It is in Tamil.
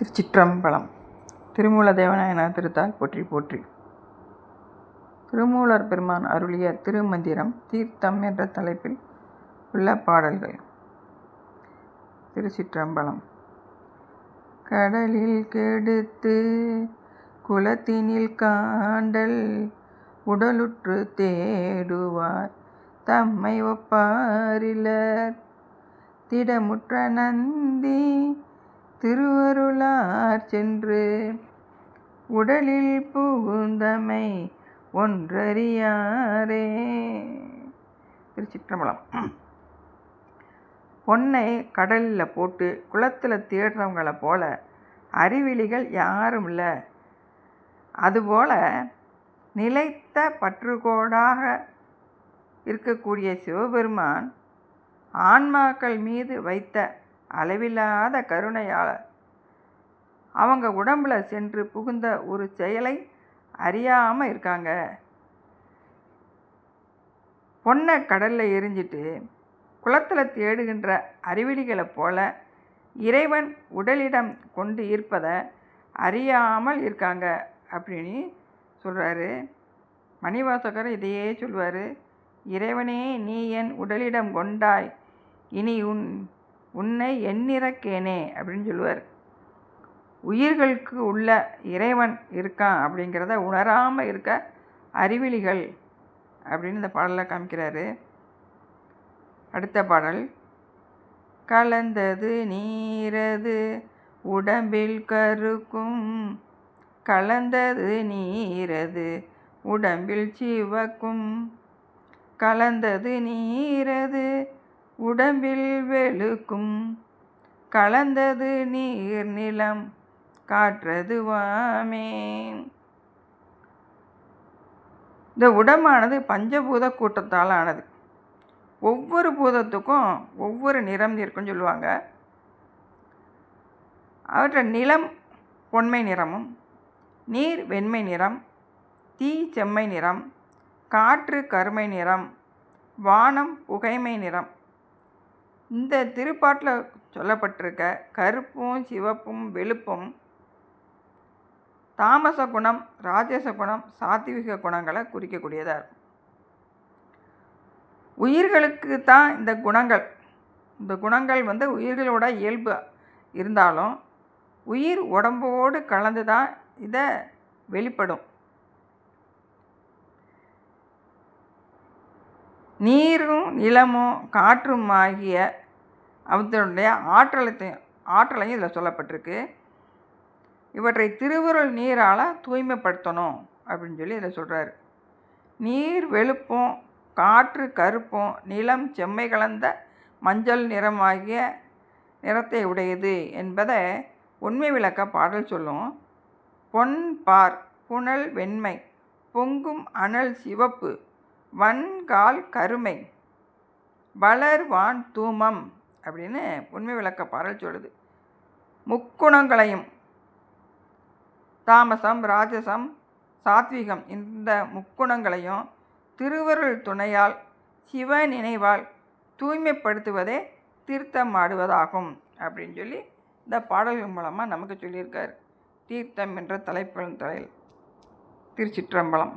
திருச்சிற்றம்பலம். திருமூலதேவநாயனார் திருத்தால் போற்றி போற்றி. திருமூலர் பெருமான் அருளிய திருமந்திரம் தீர்த்தம் என்ற தலைப்பில் உள்ள பாடல்கள். திருச்சிற்றம்பலம். கடலில் கெடுத்து குலத்தினில் காண்டல் உடலுற்று தேடுவார் தம்மை ஒப்பாரிலர். திடமுற்ற நந்தி திருவருளார் சென்று உடலில் புகுந்தமை ஒன்றறியாரே. திருச்சிற்றம்பலம். பொன்னை கடலில் போட்டு குளத்தில் தேடுறவங்களை போல அறிவிலிகள் யாரும் இல்லை. அதுபோல் நிலைத்த பற்றுக்கோடாக இருக்கக்கூடிய சிவபெருமான் ஆன்மாக்கள் மீது வைத்த அளவில்லாத கருணையால் அவங்க உடம்புல சென்று புகுந்த ஒரு செயலை அறியாமல் இருக்காங்க. பொன்னை கடலில் எரிஞ்சிட்டு குளத்தில் தேடுகின்ற அறிவிலிகளை போல இறைவன் உடலிடம் கொண்டு இருப்பதை அறியாமல் இருக்காங்க அப்படின்னு சொல்கிறாரு. மணிவாசகர் இதையே சொல்வார். இறைவனே, நீ என் உடலிடம் கொண்டாய், இனி உன்னை எண்ணிறக்கேனே அப்படின்னு சொல்லுவார். உயிர்களுக்கு உள்ள இறைவன் இருக்கான் அப்படிங்கிறத உணராமல் இருக்க அறிவிலிகள் அப்படின்னு இந்த பாடலில் காமிக்கிறாரு. அடுத்த பாடல். கலந்தது நீரது உடம்பில் கருக்கும், கலந்தது நீரது உடம்பில் சிவக்கும், கலந்தது நீரது உடம்பில் வெளுக்கும், கலந்தது நீர் நிலம் காற்றது வாமே. இந்த உடம்பானது பஞ்சபூத கூட்டத்தால் ஆனது. ஒவ்வொரு பூதத்துக்கும் ஒவ்வொரு நிறம் இருக்குன்னு சொல்லுவாங்க. அவற்றை நிலம் பொன்மை நிறமும், நீர் வெண்மை நிறம், தீ செம்மை நிறம், காற்று கருமை நிறம், வானம் புகைமை நிறம். இந்த திருப்பாட்டில் சொல்லப்பட்டிருக்க கருப்பும் சிவப்பும் வெளுப்பும் தாமச குணம், ராஜச குணம், சாத்விக குணங்களை குறிக்கக்கூடியதாக இருக்கும். உயிர்களுக்கு தான் இந்த குணங்கள் உயிர்களோட இயல்பு இருந்தாலும் உயிர் உடம்போடு கலந்து தான் இதை வெளிப்படும். நீரும் நிலமும் காற்றும் ஆகிய அவற்றுடைய ஆற்றலையும் இதில் சொல்லப்பட்டிருக்கு. இவற்றை திருவருள் நீரால் தூய்மைப்படுத்தணும் அப்படின்னு சொல்லி இதில் சொல்கிறாரு. நீர் வெளுப்பும், காற்று கருப்பும், நிலம் செம்மை கலந்த மஞ்சள் நிறமாகிய நிறத்தை உடையது என்பதை உண்மை விளக்க பாடல் சொல்லும். பொன் பார் புனல் வெண்மை, பொங்கும் அனல் சிவப்பு, வன்கால் கருமை, வளர்வான் தூமம் அப்படின்னு உண்மை விளக்க பாடல் சொல்லுது. முக்குணங்களையும் தாமசம், ராஜசம், சாத்விகம் இந்த முக்குணங்களையும் திருவருள் துணையால் சிவ நினைவால் தூய்மைப்படுத்துவதே தீர்த்தம் ஆடுவதாகும் அப்படின்னு சொல்லி இந்த பாடல்கள் மூலமாக நமக்கு சொல்லியிருக்கார். தீர்த்தம் என்ற தலைப்பின் தலையில். திருச்சிற்றம்பலம்.